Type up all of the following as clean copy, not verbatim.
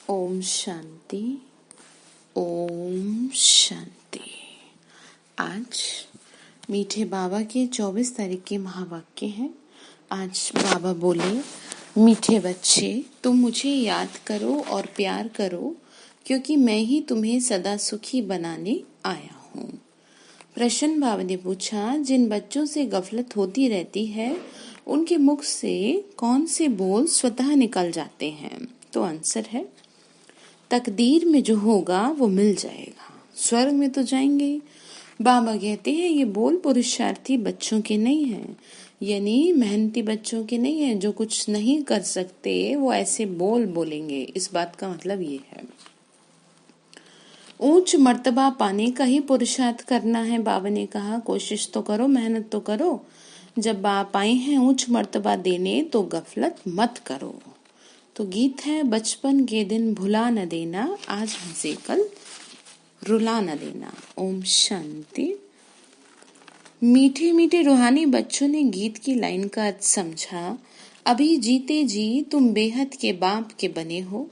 ओम शांति। ओम शांति। आज मीठे बाबा के 24 तारीख के महावाक्य हैं। आज बाबा बोले, मीठे बच्चे, तुम मुझे याद करो और प्यार करो, क्योंकि मैं ही तुम्हें सदा सुखी बनाने आया हूँ। प्रसन्न बाबा ने पूछा, जिन बच्चों से गफलत होती रहती है उनके मुख से कौन से बोल स्वतः निकल जाते हैं? तो आंसर है, तकदीर में जो होगा वो मिल जाएगा, स्वर्ग में तो जाएंगे। बाबा कहते हैं ये बोल पुरुषार्थी बच्चों के नहीं हैं, यानी मेहनती बच्चों के नहीं है। जो कुछ नहीं कर सकते वो ऐसे बोल बोलेंगे। इस बात का मतलब ये है, ऊंच मर्तबा पाने का ही पुरुषार्थ करना है। बाबा ने कहा, कोशिश तो करो, मेहनत तो करो। जब आप आए हैं ऊंच मर्तबा देने तो गफलत मत करो। तो गीत है, बचपन के दिन भुला न देना, आज हंसे कल रुला न देना। ओम शांति। मीठे मीठे रूहानी बच्चों ने गीत की लाइन का अर्थ समझा। अभी जीते जी तुम बेहद के बाप के बने हो,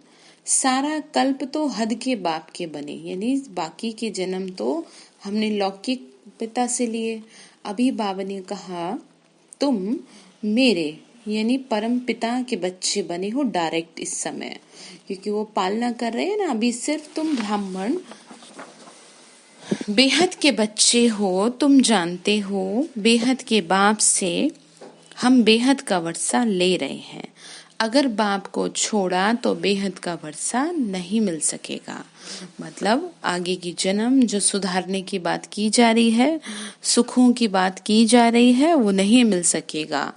सारा कल्प तो हद के बाप के बने, यानी बाकी के जन्म तो हमने लौकिक पिता से लिए। अभी बाबा ने कहा, तुम मेरे यानी परम पिता के बच्चे बने हो डायरेक्ट इस समय, क्योंकि वो पालना कर रहे हैं ना। अभी सिर्फ तुम ब्राह्मण बेहद के बच्चे हो, तुम जानते हो बेहद के बाप से हम बेहद का वर्षा ले रहे हैं। अगर बाप को छोड़ा तो बेहद का वर्षा नहीं मिल सकेगा। मतलब आगे की जन्म जो सुधारने की बात की जा रही है, सुखों की बात की जा रही है, वो नहीं मिल सकेगा।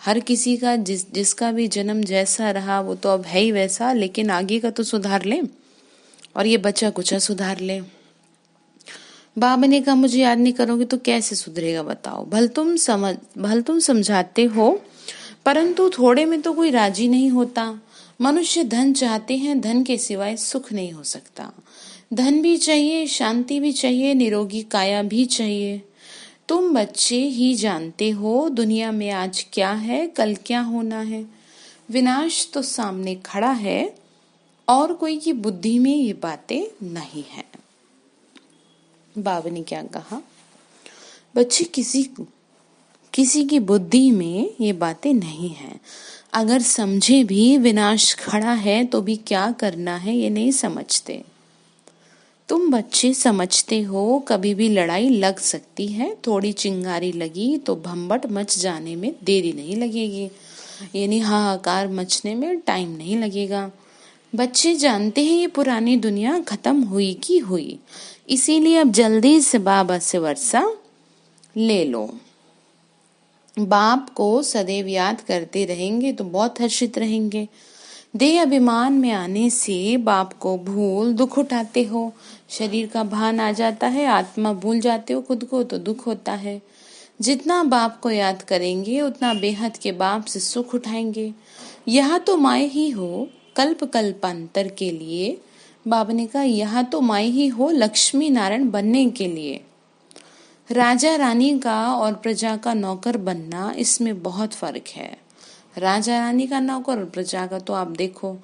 हर किसी का जिसका भी जन्म जैसा रहा वो तो अब है ही वैसा, लेकिन आगे का तो सुधार ले और ये बचा कुचा सुधार ले। बाबा ने कहा, मुझे याद नहीं करोगे तो कैसे सुधरेगा बताओ। भल तुम समझाते हो, परंतु थोड़े में तो कोई राजी नहीं होता। मनुष्य धन चाहते हैं, धन के सिवाय सुख नहीं हो सकता। धन भी चाहिए, शांति भी चाहिए, निरोगी काया भी चाहिए। तुम बच्चे ही जानते हो दुनिया में आज क्या है, कल क्या होना है। विनाश तो सामने खड़ा है और कोई की बुद्धि में ये बातें नहीं है। बाबा ने क्या कहा, बच्चे किसी की बुद्धि में ये बातें नहीं है। अगर समझे भी विनाश खड़ा है तो भी क्या करना है ये नहीं समझते। तुम बच्चे समझते हो कभी भी लड़ाई लग सकती है, थोड़ी चिंगारी लगी तो भंबट मच जाने में देरी नहीं लगेगी, यानी हाहाकार मचने में टाइम नहीं लगेगा। बच्चे जानते हैं ये पुरानी दुनिया खत्म हुई की हुई, इसीलिए अब जल्दी से बाबा से वर्षा ले लो। बाप को सदैव याद करते रहेंगे तो बहुत हर्षित रहेंगे। देह अभिमान में आने से बाप को भूल दुख उठाते हो, शरीर का भान आ जाता है, आत्मा भूल जाते हो खुद को तो दुख होता है। जितना बाप को याद करेंगे उतना बेहद के बाप से सुख उठाएंगे। यह तो माए ही हो कल्प कल्पांतर के लिए। बाबा ने कहा, यह तो माए ही हो लक्ष्मी नारायण बनने के लिए। राजा रानी का और प्रजा का नौकर बनना, इसमें बहुत फर्क है। राजा रानी का नौकर और प्रजा का तो आप देखो,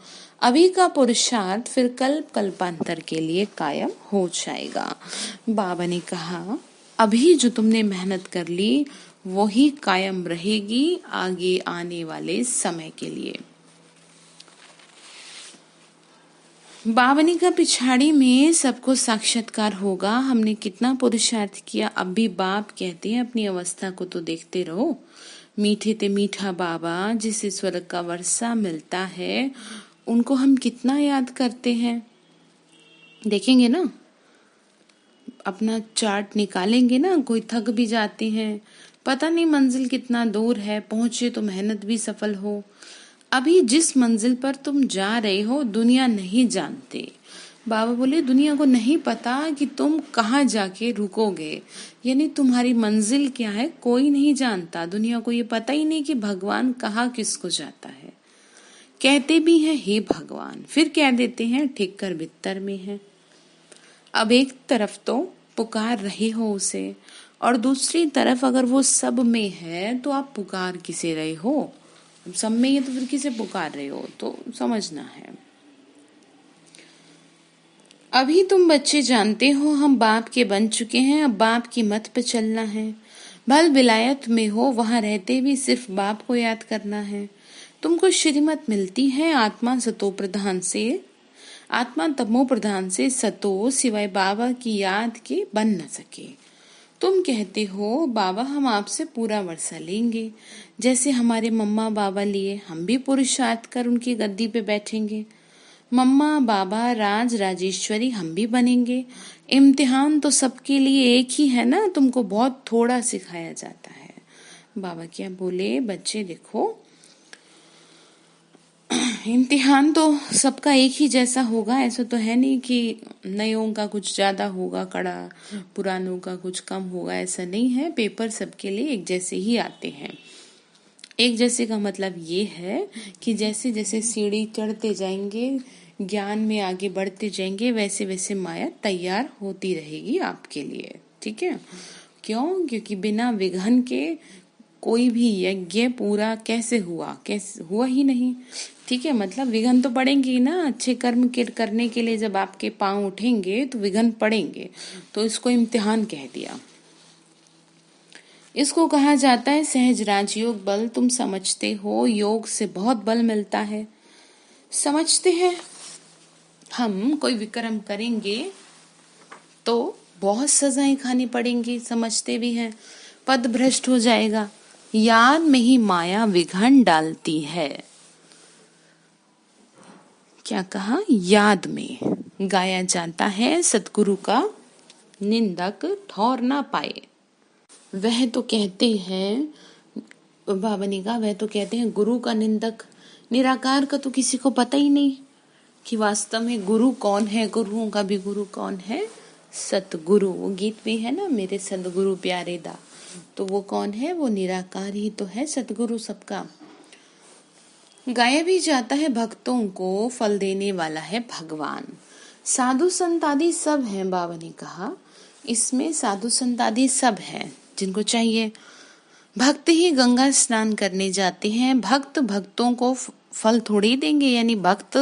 अभी का पुरुषार्थ फिर कल्प कल्पांतर के लिए कायम हो जाएगा। बाबा ने कहा, अभी जो तुमने मेहनत कर ली वही कायम रहेगी आगे आने वाले समय के लिए। बावनी का पिछाड़ी में सबको साक्षात्कार होगा। हमने कितना पुरुषार्थ किया, अब भी बाप कहते हैं अपनी अवस्था को तो देखते रहो। मीठे ते मीठा बाबा जिसे स्वर्ग का वर्षा मिलता है उनको हम कितना याद करते हैं। देखेंगे ना, अपना चार्ट निकालेंगे ना, कोई थक भी जाते हैं, पता नहीं मंजिल कितना दूर है, पहुंचे तो मेहनत भी सफल हो। अभी जिस मंजिल पर तुम जा रहे हो दुनिया नहीं जानते। बाबा बोले, दुनिया को नहीं पता कि तुम कहाँ जाके रुकोगे, यानी तुम्हारी मंजिल क्या है कोई नहीं जानता। दुनिया को ये पता ही नहीं कि भगवान कहाँ किसको जाता है। कहते भी हैं हे भगवान, फिर कह देते हैं ठीक कर बित्तर में है। अब एक तरफ तो पुकार रहे हो उसे, और दूसरी तरफ अगर वो सब में है तो आप पुकार किसे रहे हो? सब में ही तो फिर किसे पुकार रहे हो, तो समझना है। अभी तुम बच्चे जानते हो हम बाप के बन चुके हैं, अब बाप की मत पे चलना है। भल विलायत में हो वहां रहते भी सिर्फ बाप को याद करना है। तुमको श्रीमत मिलती है आत्मा सतो प्रधान से, आत्मा तमो प्रधान से सतो सिवाय बाबा की याद के बन न सके। तुम कहते हो बाबा हम आपसे पूरा वर्षा लेंगे, जैसे हमारे मम्मा बाबा लिए हम भी पुरुषार्थ कर उनकी गद्दी पे बैठेंगे। मम्मा बाबा राज राजेश्वरी हम भी बनेंगे। इम्तिहान तो सबके लिए एक ही है ना, तुमको बहुत थोड़ा सिखाया जाता है। बाबा क्या बोले, बच्चे देखो इम्तिहान तो सबका एक ही जैसा होगा, ऐसा तो है नहीं कि नयों का कुछ ज्यादा होगा कड़ा, पुरानों का कुछ कम होगा, ऐसा नहीं है। पेपर सबके लिए एक जैसे ही आते हैं। एक जैसे का मतलब ये है कि जैसे जैसे सीढ़ी चढ़ते जाएंगे, ज्ञान में आगे बढ़ते जाएंगे, वैसे वैसे माया तैयार होती रहेगी आपके लिए। ठीक है, क्यों? क्योंकि बिना विघन के कोई भी यज्ञ पूरा कैसे हुआ ही नहीं। ठीक है, मतलब विघन तो पड़ेंगे ही ना। अच्छे कर्म के करने के लिए जब आपके पांव उठेंगे तो विघन पड़ेंगे, तो इसको इम्तिहान कह दिया। इसको कहा जाता है सहज राजयोग बल। तुम समझते हो योग से बहुत बल मिलता है। समझते हैं हम कोई विक्रम करेंगे तो बहुत सजाएं खानी पड़ेंगी, समझते भी हैं। पद भ्रष्ट हो जाएगा, याद में ही माया विघन डालती है। क्या कहा? याद में गाया जाता है सतगुरु का निंदक ठौर ना पाए। वह तो कहते हैं, बाबा ने कहा वह तो कहते हैं गुरु का निंदक, निराकार का तो किसी को पता ही नहीं कि वास्तव में गुरु कौन है। गुरुओं का भी गुरु कौन है? सतगुरु। वो गीत भी है ना, मेरे सतगुरु प्यारे दा, तो वो कौन है? वो निराकार ही तो है, सतगुरु सबका। गाया भी जाता है भक्तों को फल देने वाला है भगवान। साधु संत आदि सब हैं, बाबा ने कहा इसमें साधु संत आदि सब हैं जिनको चाहिए। भक्त ही गंगा स्नान करने जाते हैं, भक्त भक्तों को फल थोड़ी देंगे, यानी भक्त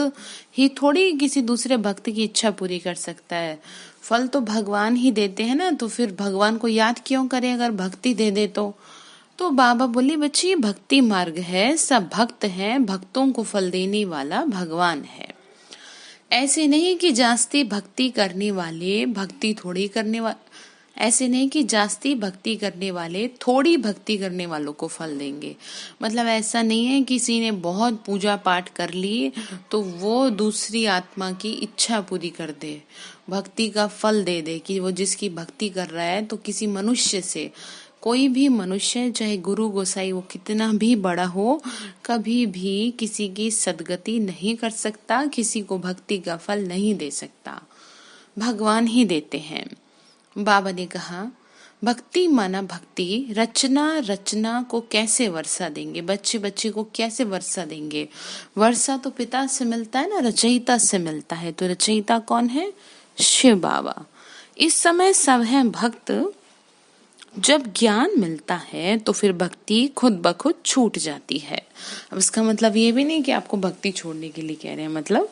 ही थोड़ी किसी दूसरे भक्त की इच्छा पूरी कर सकता है। फल तो भगवान ही देते हैं ना, तो फिर भगवान को याद क्यों करें अगर भक्ति दे दे तो बाबा बोले बच्चे ये भक्ति मार्ग है, सब भक्त हैं, भक्तों को फल देने वाला भगवान है। ऐसे नहीं कि जास्ती भक्ति करने वाले भक्ति थोड़ी करने वाले, ऐसे नहीं कि जास्ती भक्ति करने वाले थोड़ी भक्ति करने वालों को फल देंगे। मतलब ऐसा नहीं है किसी ने बहुत पूजा पाठ कर ली तो वो दूसरी आत्मा की इच्छा पूरी कर दे, भक्ति का फल दे दे कि वो जिसकी भक्ति कर रहा है। तो किसी मनुष्य से, कोई भी मनुष्य चाहे गुरु गोसाई वो कितना भी बड़ा हो, कभी भी किसी की सदगति नहीं कर सकता, किसी को भक्ति का फल नहीं दे सकता, भगवान ही देते हैं। बाबा ने कहा भक्ति माना भक्ति, रचना को कैसे वर्षा देंगे, बच्चे बच्चे को कैसे वर्षा देंगे। वर्षा तो पिता से मिलता है ना, रचयिता से मिलता है। तो रचयिता कौन है? शिव बाबा। इस समय सब हैं भक्त। जब ज्ञान मिलता है तो फिर भक्ति खुद ब खुद छूट जाती है। अब इसका मतलब ये भी नहीं कि आपको भक्ति छोड़ने के लिए कह रहे हैं, मतलब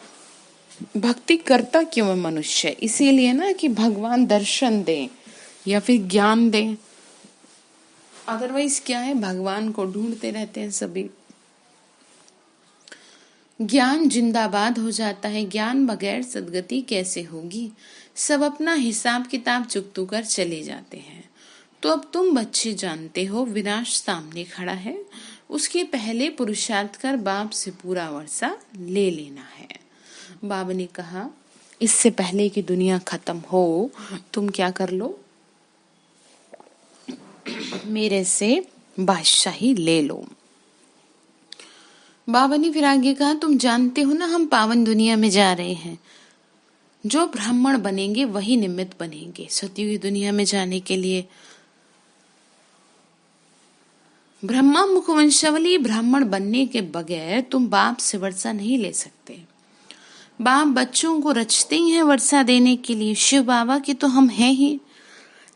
भक्ति करता क्यों है मनुष्य? इसीलिए ना कि भगवान दर्शन दे या फिर ज्ञान दे। अदरवाइज क्या है, भगवान को ढूंढते रहते हैं सभी। ज्ञान जिंदाबाद हो जाता है, ज्ञान बगैर सदगति कैसे होगी। सब अपना हिसाब किताब चुकतू कर चले जाते हैं। तो अब तुम बच्चे जानते हो विनाश सामने खड़ा है, उसके पहले पुरुषार्थ कर बाप से पूरा वर्षा ले लेना है। बाबा ने कहा इससे पहले कि दुनिया खत्म हो तुम क्या कर लो, मेरे से बादशाही ले लो। बाबा ने फिर आगे कहा तुम जानते हो ना हम पावन दुनिया में जा रहे हैं, जो ब्राह्मण बनेंगे वही निमित्त बनेंगे सतयुगी दुनिया में जाने के लिए। ब्रह्मा मुखवंशावली ब्राह्मण बनने के बगैर तुम बाप से वर्षा नहीं ले सकते। बाप बच्चों को रचते ही हैं वर्षा देने के लिए, शिव बाबा के तो हम हैं ही।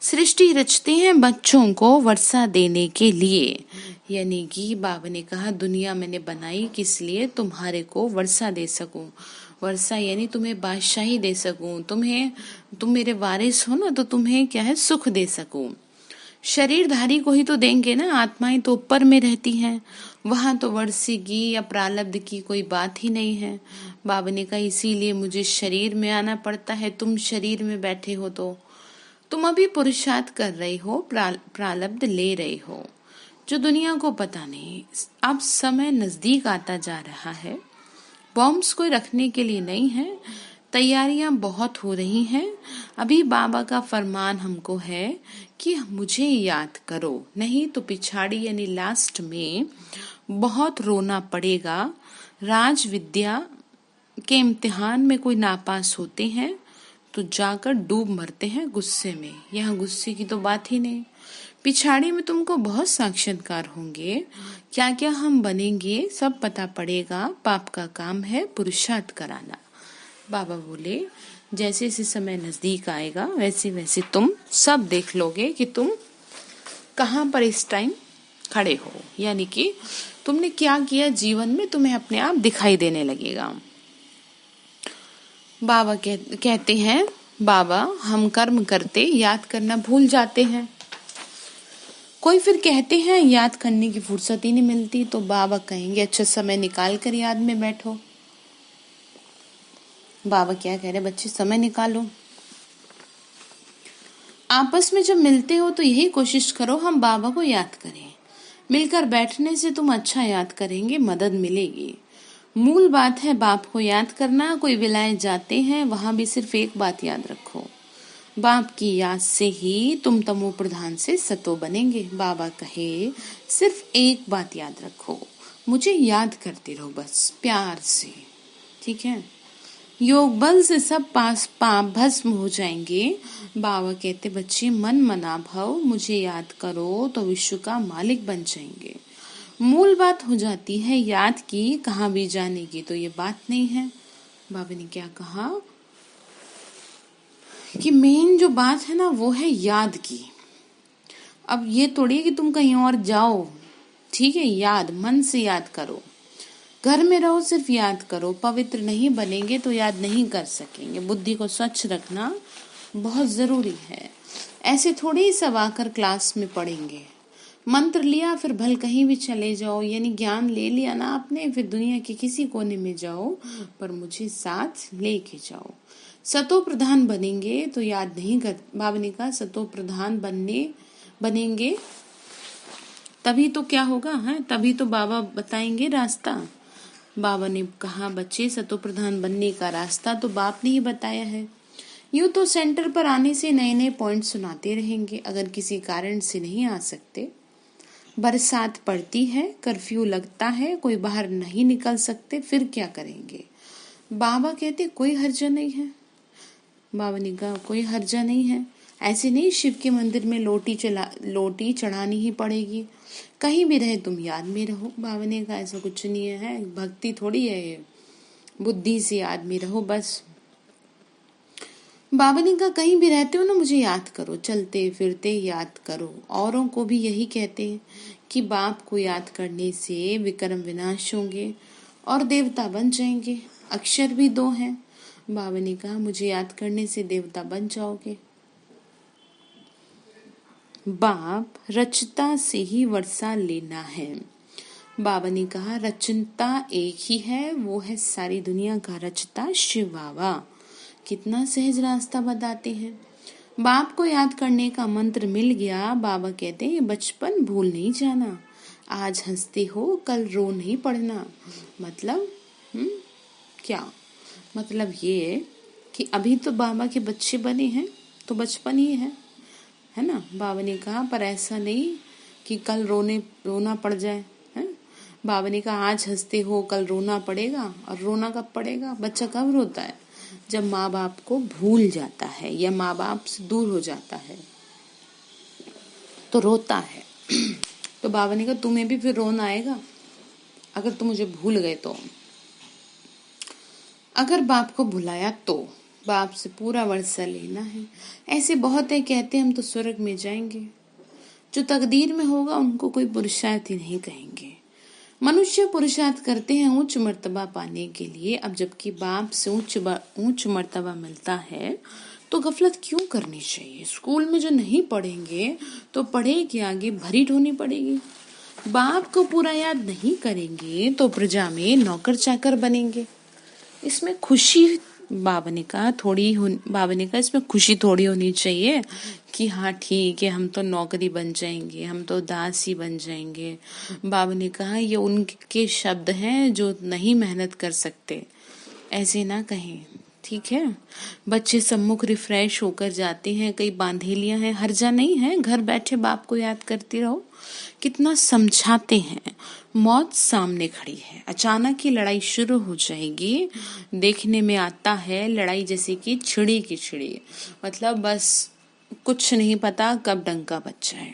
सृष्टि रचते हैं बच्चों को वर्षा देने के लिए, यानी कि बाबा ने कहा दुनिया मैंने बनाई किस लिए, तुम्हारे को वर्षा दे सकूं। वर्षा यानी तुम्हें बादशाही दे सकूं, तुम मेरे वारिस हो ना, तो तुम्हें क्या है, सुख दे सकूं। शरीरधारी को ही तो देंगे ना, आत्माएं तो ऊपर में रहती हैं, वहां तो वर्षी की या प्रारब्ध की कोई बात ही नहीं है। बाबा ने कहा इसीलिए मुझे शरीर में आना पड़ता है, तुम शरीर में बैठे हो तो तुम अभी पुरुषार्थ कर रही हो, प्रारब्ध ले रही हो, जो दुनिया को पता नहीं। अब समय नजदीक आता जा रहा है, बॉम्ब्स कोई रखने के लिए नहीं है, तैयारियां बहुत हो रही हैं। अभी बाबा का फरमान हमको है कि मुझे याद करो, नहीं तो पिछाड़ी यानी लास्ट में बहुत रोना पड़ेगा। राज विद्या के इम्तिहान में कोई नापास होते हैं तो जाकर डूब मरते हैं गुस्से में, यहाँ गुस्से की तो बात ही नहीं। पिछाड़ी में तुमको बहुत साक्षात्कार होंगे, क्या क्या हम बनेंगे सब पता पड़ेगा। पाप का काम है पुरुषार्थ कराना। बाबा बोले जैसे जैसे समय नजदीक आएगा वैसे वैसे तुम सब देख लोगे कि तुम कहाँ पर इस टाइम खड़े हो, यानी कि तुमने क्या किया जीवन में, तुम्हें अपने आप दिखाई देने लगेगा। बाबा कहते हैं, बाबा हम कर्म करते याद करना भूल जाते हैं। कोई फिर कहते हैं याद करने की फुर्सत ही नहीं मिलती, तो बाबा कहेंगे अच्छा समय निकाल कर याद में बैठो। बाबा क्या कह रहे, बच्चे समय निकालो, आपस में जब मिलते हो तो यही कोशिश करो हम बाबा को याद करें। मिलकर बैठने से तुम अच्छा याद करेंगे, मदद मिलेगी। मूल बात है बाप को याद करना। कोई विलायत जाते हैं वहां भी सिर्फ एक बात याद रखो, बाप की याद से ही तुम तमो प्रधान से सतो बनेंगे। बाबा कहे सिर्फ एक बात याद रखो, मुझे याद करते रहो बस प्यार से, ठीक है। योग बल से सब पाप भस्म हो जाएंगे। बाबा कहते बच्चे मन मना भव, मुझे याद करो तो विश्व का मालिक बन जाएंगे। मूल बात हो जाती है याद की, कहाँ भी जाने की तो ये बात नहीं है। बाबा ने क्या कहा कि मेन जो बात है ना वो है याद की। अब ये थोड़ी कि तुम कहीं और जाओ, ठीक है, याद मन से याद करो। घर में रहो सिर्फ याद करो, पवित्र नहीं बनेंगे तो याद नहीं कर सकेंगे। बुद्धि को स्वच्छ रखना बहुत जरूरी है। ऐसे थोड़ी ही सब आकर क्लास में पढ़ेंगे, मंत्र लिया फिर भल कहीं भी चले जाओ, यानी ज्ञान ले लिया ना आपने, फिर दुनिया के किसी कोने में जाओ पर मुझे साथ लेके जाओ। सतो प्रधान बनेंगे तो याद नहीं कर, बाबा ने कहा सतो प्रधान बनेंगे तभी तो क्या होगा, है तभी तो बाबा बताएंगे रास्ता। बाबा ने कहा बच्चे सतो प्रधान बनने का रास्ता तो बाप ने ही बताया है। यूं तो सेंटर पर आने से नए नए पॉइंट सुनाते रहेंगे। अगर किसी कारण से नहीं आ सकते, बरसात पड़ती है, कर्फ्यू लगता है, कोई बाहर नहीं निकल सकते, फिर क्या करेंगे। बाबा कहते कोई हर्जा नहीं है। बाबा ने कहा कोई हर्जा नहीं है, ऐसे नहीं शिव के मंदिर में लोटी चढ़ानी ही पड़ेगी, कहीं भी रहे तुम याद में रहो। बाबा ने कहा ऐसा कुछ नहीं है, भक्ति थोड़ी है ये, बुद्धि से याद में रहो बस। बाबा ने कहा कहीं भी रहते हो ना मुझे याद करो, चलते फिरते याद करो। औरों को भी यही कहते हैं कि बाप को याद करने से विक्रम विनाश होंगे और देवता बन जाएंगे। अक्षर भी दो हैं। बाबा ने कहा मुझे याद करने से देवता बन जाओगे। बाप रचता से ही वर्षा लेना है। बाबा ने कहा रचनता एक ही है, वो है सारी दुनिया का रचता शिव बाबा। कितना सहज रास्ता बताते हैं। बाप को याद करने का मंत्र मिल गया। बाबा कहते हैं बचपन भूल नहीं जाना, आज हंसते हो कल रो नहीं पड़ना। मतलब क्या मतलब ये कि अभी तो बाबा के बच्चे बने हैं तो बचपन ही है ना। बाबा ने कहा पर ऐसा नहीं कि कल रोना पड़ जाए, है। बाबा ने कहा आज हंसते हो कल रोना पड़ेगा, और रोना कब पड़ेगा, बच्चा कब रोता है, जब माँ बाप को भूल जाता है या माँ बाप से दूर हो जाता है तो रोता है। तो बाबा ने कहा तुम्हें भी फिर रोना आएगा अगर तुम मुझे भूल गए तो। अगर बाप को भुलाया तो बाप से पूरा वर्षा लेना है। ऐसे बहुत है कहते हम तो स्वर्ग में जाएंगे, जो तकदीर में होगा उनको कोई पुरुषार्थ ही नहीं कहेंगे। मनुष्य पुरुषार्थ करते हैं उच्च मर्तबा पाने के लिए। अब जबकि बाप से उच्च मर्तबा मिलता है तो गफलत क्यों करनी चाहिए। स्कूल में जो नहीं पढ़ेंगे तो पढ़े के आगे भरी ढोनी पड़ेगी। बाप को पूरा याद नहीं करेंगे तो प्रजा में नौकर चाकर बनेंगे। इसमें खुशी बाबा ने कहा इसमें खुशी थोड़ी होनी चाहिए कि हाँ ठीक है, हम तो नौकरी बन जाएंगे, हम तो दासी बन जाएंगे। बाबा ने कहा ये उनके शब्द हैं जो नहीं मेहनत कर सकते, ऐसे ना कहें, ठीक है। बच्चे सम्मुख रिफ्रेश होकर जाते हैं, कई बांधेलियां हैं, हर्जा नहीं है, घर बैठे बाप को याद करती रहो। कितना समझाते हैं, मौत सामने खड़ी है, अचानक ही लड़ाई शुरू हो जाएगी। देखने में आता है लड़ाई जैसे कि छिड़ी की छिड़ी, मतलब बस कुछ नहीं पता कब डंका बज जाए।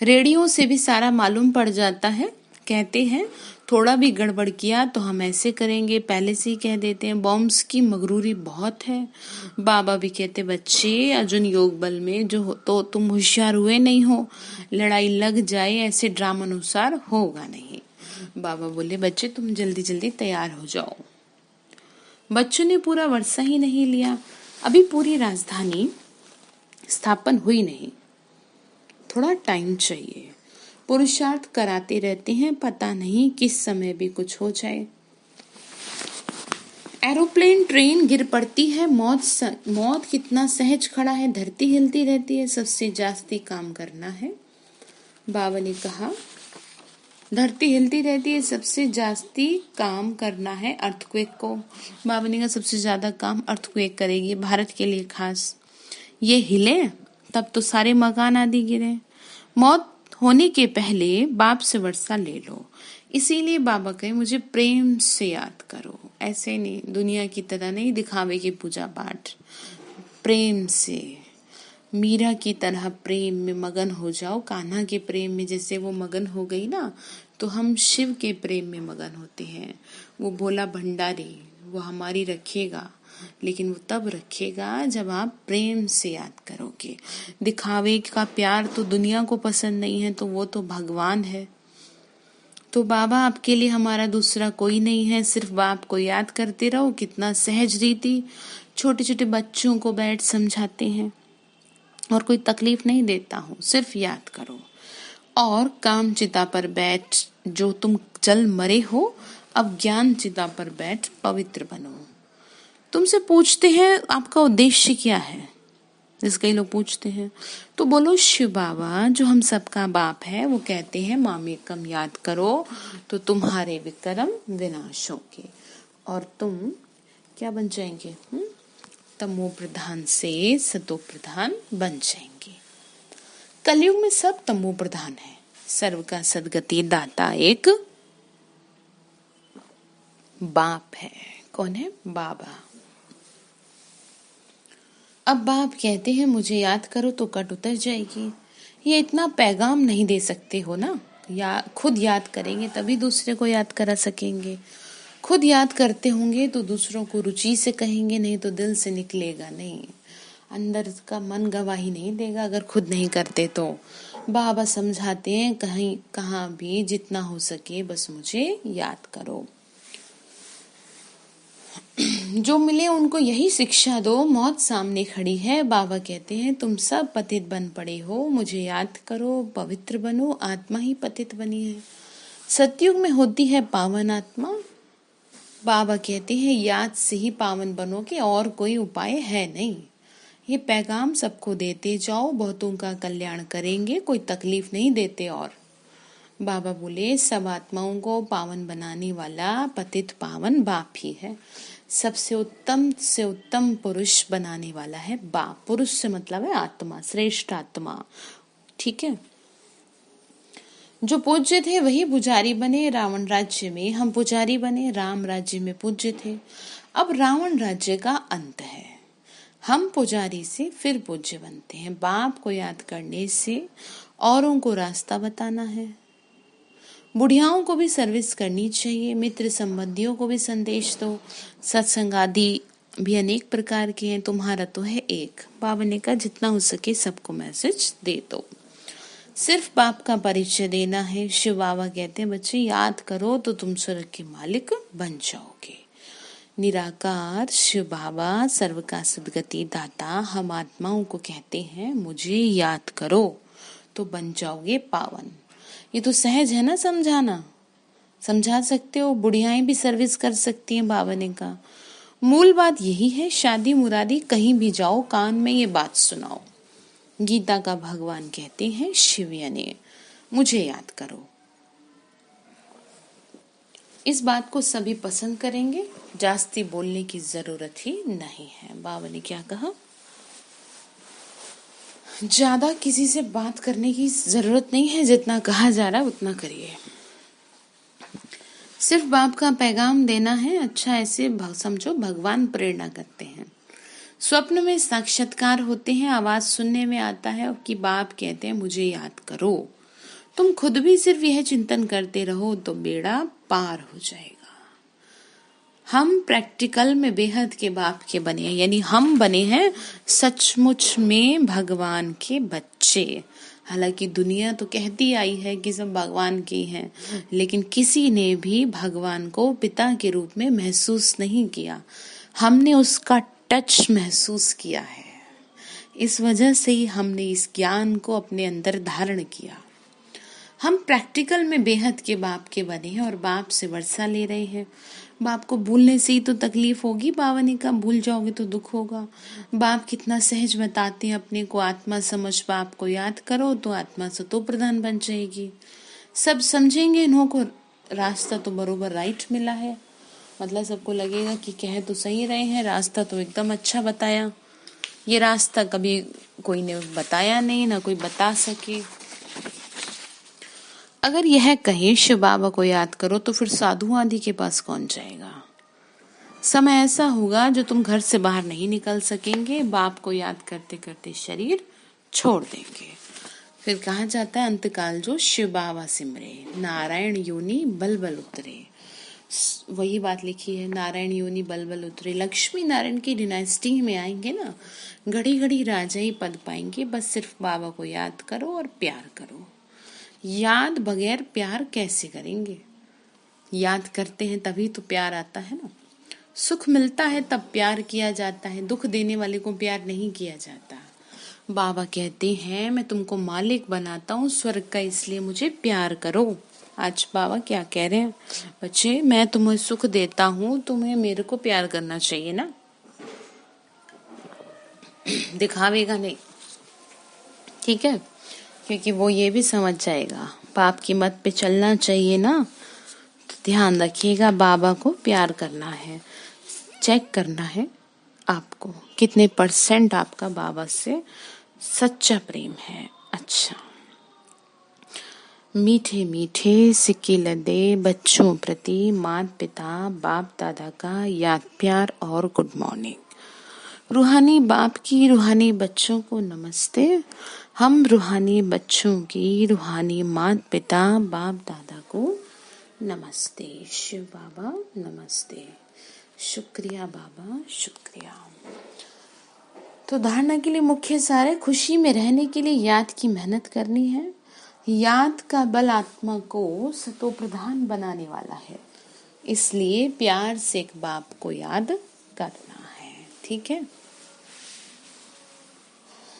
रेडियो से भी सारा मालूम पड़ जाता है। कहते हैं थोड़ा भी गड़बड़ किया तो हम ऐसे करेंगे, पहले से ही कह देते हैं। बॉम्ब्स की मगरूरी बहुत है। बाबा भी कहते बच्चे अर्जुन योग बल में जो तो तुम होशियार हुए नहीं हो, लड़ाई लग जाए ऐसे ड्रामा अनुसार होगा नहीं। बाबा बोले बच्चे तुम जल्दी जल्दी तैयार हो जाओ। बच्चों ने पूरा वर्षा ही नहीं लिया, अभी पूरी राजधानी स्थापन हुई नहीं, थोड़ा टाइम चाहिए। पुरुषार्थ कराते रहते हैं, पता नहीं किस समय भी कुछ हो जाए। एरोप्लेन ट्रेन गिर पड़ती है, मौत कितना सहज खड़ा है, धरती हिलती रहती है, सबसे जास्ती काम करना है। बाबा ने कहा धरती हिलती रहती है, सबसे जास्ती काम करना है अर्थक्वेक को। बाबा ने कहा सबसे ज्यादा काम अर्थक्वेक करेगी, भारत के लिए खास। ये हिले तब तो सारे मकान आदि गिरे। मौत होने के पहले बाप से वर्षा ले लो। इसीलिए बाबा कहे मुझे प्रेम से याद करो, ऐसे नहीं दुनिया की तरह नहीं दिखावे की पूजा पाठ, प्रेम से। मीरा की तरह प्रेम में मगन हो जाओ। कान्हा के प्रेम में जैसे वो मगन हो गई ना, तो हम शिव के प्रेम में मगन होते हैं। वो भोला भंडारी वो हमारी रखेगा, लेकिन वो तब रखेगा जब आप प्रेम से याद करोगे। दिखावे का प्यार तो दुनिया को पसंद नहीं है, तो वो तो भगवान है। तो बाबा आपके लिए हमारा दूसरा कोई नहीं है, सिर्फ बाप को याद करते रहो। कितना सहज रीति, छोटे छोटे बच्चों को बैठ समझाते हैं और कोई तकलीफ नहीं देता हूँ, सिर्फ याद करो। और काम चिता पर बैठ, जो तुम जल मरे हो, अब ज्ञान चिता पर बैठ पवित्र बनो। तुमसे पूछते हैं आपका उद्देश्य क्या है, जैसे कई लोग पूछते हैं, तो बोलो शिव बाबा जो हम सबका बाप है वो कहते हैं मामेकम याद करो तो तुम्हारे विक्रम विनाश होंगे और तुम क्या बन जाएंगे, तमो प्रधान से सतो प्रधान बन जाएंगे। कलयुग में सब तमो प्रधान है, सर्व का सदगति दाता एक बाप है। कौन है? बाबा। अब बाप कहते हैं मुझे याद करो तो कट उतर जाएगी। ये इतना पैगाम नहीं दे सकते हो ना, या खुद याद करेंगे तभी दूसरे को याद करा सकेंगे। खुद याद करते होंगे तो दूसरों को रुचि से कहेंगे, नहीं तो दिल से निकलेगा नहीं, अंदर का मन गवाही नहीं देगा अगर खुद नहीं करते तो। बाबा समझाते हैं कहीं कहाँ भी जितना हो सके बस मुझे याद करो। जो मिले उनको यही शिक्षा दो, मौत सामने खड़ी है। बाबा कहते हैं तुम सब पतित बन पड़े हो, मुझे याद करो, पवित्र बनो। आत्मा ही पतित बनी है, सतयुग में होती है पावन आत्मा। बाबा कहते हैं याद से ही पावन बनोगे, और कोई उपाय है नहीं। ये पैगाम सबको देते जाओ, बहुतों का कल्याण करेंगे, कोई तकलीफ नहीं देते। और बाबा बोले सब आत्माओं को पावन बनाने वाला पतित पावन बाप ही है। सबसे उत्तम से उत्तम पुरुष बनाने वाला है बाप। पुरुष से मतलब है आत्मा, श्रेष्ठ आत्मा, ठीक है। जो पूज्य थे वही पुजारी बने। रावण राज्य में हम पुजारी बने, राम राज्य में पूज्य थे। अब रावण राज्य का अंत है, हम पुजारी से फिर पूज्य बनते हैं। बाप को याद करने से औरों को रास्ता बताना है। बुढ़ियाओं को भी सर्विस करनी चाहिए, मित्र संबंधियों को भी संदेश दो। सत्संग आदि भी अनेक प्रकार के हैं, तुम्हारा तो है एक। बाबा ने कहा जितना हो सके सबको मैसेज दे दो। सिर्फ बाप का परिचय देना है। शिव बाबा कहते हैं बच्चे याद करो तो तुम स्वर्ग के मालिक बन जाओगे। निराकार शिव बाबा सर्व का सद्गति दाता हम आत्माओं को कहते हैं मुझे याद करो तो बन जाओगे पावन। ये तो सहज है ना समझाना, समझा सकते हो, बुढ़ियाएं भी सर्विस कर सकती हैं बाबा ने कहा। मूल बात यही है, शादी मुरादी कहीं भी जाओ कान में ये बात सुनाओ। गीता का भगवान कहते हैं शिव यानी मुझे याद करो। इस बात को सभी पसंद करेंगे, जास्ती बोलने की जरूरत ही नहीं है। बाबा ने क्या कहा, ज्यादा किसी से बात करने की जरूरत नहीं है, जितना कहा जा रहा है उतना करिए। सिर्फ बाप का पैगाम देना है। अच्छा ऐसे समझो भगवान प्रेरणा करते हैं, स्वप्न में साक्षात्कार होते हैं, आवाज सुनने में आता है कि बाप कहते हैं मुझे याद करो। तुम खुद भी सिर्फ यह चिंतन करते रहो तो बेड़ा पार हो जाएगा। हम प्रैक्टिकल में बेहद के बाप के बने हैं, यानी हम बने हैं सचमुच में भगवान के बच्चे। हालांकि दुनिया तो कहती आई है कि सब भगवान के हैं, लेकिन किसी ने भी भगवान को पिता के रूप में महसूस नहीं किया। हमने उसका टच महसूस किया है, इस वजह से ही हमने इस ज्ञान को अपने अंदर धारण किया। हम प्रैक्टिकल में बेहद के बाप के बने हैं और बाप से वर्षा ले रहे हैं। बाप को भूलने से ही तो तकलीफ होगी, बाबा ने कहा भूल जाओगे तो दुख होगा। बाप कितना सहज बताते हैं अपने को आत्मा समझ, बाप को याद करो तो आत्मा सतो प्रधान बन जाएगी। सब समझेंगे, इन्हों को रास्ता तो बरोबर राइट मिला है, मतलब सबको लगेगा कि कह तो सही रहे हैं, रास्ता तो एकदम अच्छा बताया। ये रास्ता कभी कोई ने बताया नहीं, ना कोई बता सके। अगर यह कहे शिव बाबा को याद करो तो फिर साधु आदि के पास कौन जाएगा। समय ऐसा होगा जो तुम घर से बाहर नहीं निकल सकेंगे, बाप को याद करते करते शरीर छोड़ देंगे। फिर कहा जाता है अंतकाल जो शिव बाबा सिमरे, नारायण योनि बल बल उतरे। वही बात लिखी है, नारायण योनि बल बल उतरे। लक्ष्मी नारायण की डिनास्टी में आएंगे ना, घड़ी घड़ी राजाई पद पाएंगे। बस सिर्फ बाबा को याद करो और प्यार करो। याद बगैर प्यार कैसे करेंगे, याद करते हैं तभी तो प्यार आता है ना। सुख मिलता है तब प्यार किया जाता है, दुख देने वाले को प्यार नहीं किया जाता। बाबा कहते हैं मैं तुमको मालिक बनाता हूँ स्वर्ग का, इसलिए मुझे प्यार करो। आज बाबा क्या कह रहे हैं, बच्चे मैं तुम्हें सुख देता हूँ, तुम्हें मेरे को प्यार करना चाहिए ना, दिखावेगा नहीं, ठीक है, क्योंकि वो ये भी समझ जाएगा पाप की मत पे चलना चाहिए ना। तो ध्यान रखिएगा, बाबा को प्यार करना है, चेक करना है आपको कितने % आपका बाबा से सच्चा प्रेम है। अच्छा, मीठे मीठे सिक्के लदे बच्चों प्रति माता पिता बाप दादा का याद प्यार और गुड मॉर्निंग। रूहानी बाप की रूहानी बच्चों को नमस्ते। हम रूहानी बच्चों की रूहानी माता पिता बाप दादा को नमस्ते। शिव बाबा नमस्ते। शुक्रिया बाबा, शुक्रिया। तो धारणा के लिए मुख्य सारे, खुशी में रहने के लिए याद की मेहनत करनी है। याद का बल आत्मा को सतो प्रधान बनाने वाला है, इसलिए प्यार से एक बाप को याद करना है, ठीक है।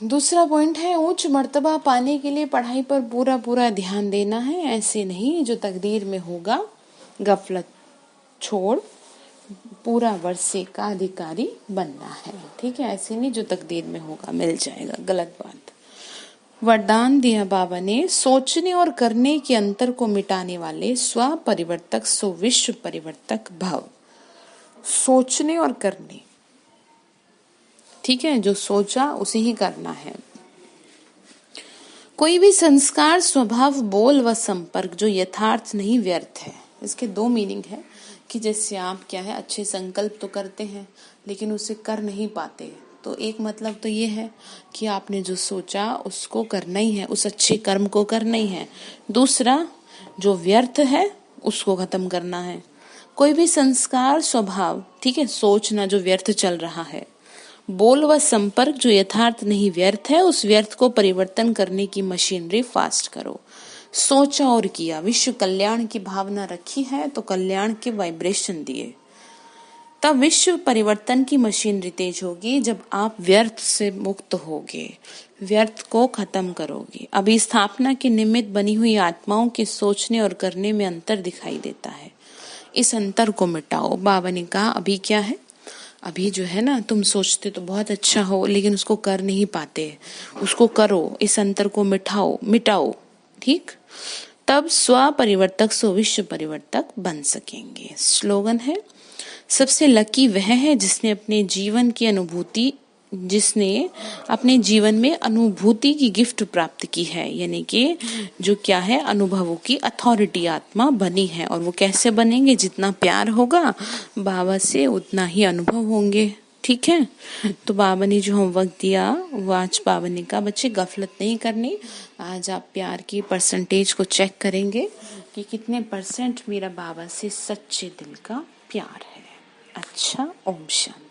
दूसरा पॉइंट है उच्च मर्तबा पाने के लिए पढ़ाई पर पूरा पूरा ध्यान देना है। ऐसे नहीं जो तकदीर में होगा, गफलत छोड़ पूरा वर्षे का अधिकारी बनना है, ठीक है। ऐसे नहीं जो तकदीर में होगा मिल जाएगा, गलत बात। वरदान दिया बाबा ने, सोचने और करने के अंतर को मिटाने वाले स्व परिवर्तक सो विश्व परिवर्तक भव। सोचने और करने, ठीक है, जो सोचा उसे ही करना है। कोई भी संस्कार स्वभाव बोल व संपर्क जो यथार्थ नहीं व्यर्थ है। इसके 2 मीनिंग है कि जैसे आप क्या है अच्छे संकल्प तो करते हैं लेकिन उसे कर नहीं पाते, तो एक मतलब तो ये है कि आपने जो सोचा उसको करना ही है, उस अच्छे कर्म को करना ही है। दूसरा जो व्यर्थ है उसको खत्म करना है। कोई भी संस्कार स्वभाव, ठीक है, सोचना जो व्यर्थ चल रहा है, बोल व संपर्क जो यथार्थ नहीं व्यर्थ है, उस व्यर्थ को परिवर्तन करने की मशीनरी फास्ट करो। सोचा और किया, विश्व कल्याण की भावना रखी है तो कल्याण के वाइब्रेशन दिए, तब विश्व परिवर्तन की मशीनरी तेज होगी। जब आप व्यर्थ से मुक्त होगे, व्यर्थ को खत्म करोगे। अभी स्थापना के निमित्त बनी हुई आत्माओं के सोचने और करने में अंतर दिखाई देता है, इस अंतर को मिटाओ। बाबा ने कहा अभी क्या है, अभी जो है ना, तुम सोचते तो बहुत अच्छा हो लेकिन उसको कर नहीं पाते, उसको करो, इस अंतर को मिटाओ, ठीक, तब स्व परिवर्तक सो विश्व परिवर्तक बन सकेंगे। स्लोगन है, सबसे लकी वह है जिसने अपने जीवन में अनुभूति की गिफ्ट प्राप्त की है, यानी कि जो क्या है, अनुभवों की अथॉरिटी आत्मा बनी है। और वो कैसे बनेंगे, जितना प्यार होगा बाबा से उतना ही अनुभव होंगे, ठीक है। तो बाबा ने जो होमवर्क दिया वो आज बाबा ने कहा बच्चे गफलत नहीं करनी, आज आप प्यार की परसेंटेज को चेक करेंगे कि कितने % मेरा बाबा से सच्चे दिल का प्यार है। अच्छा, ओम शांति।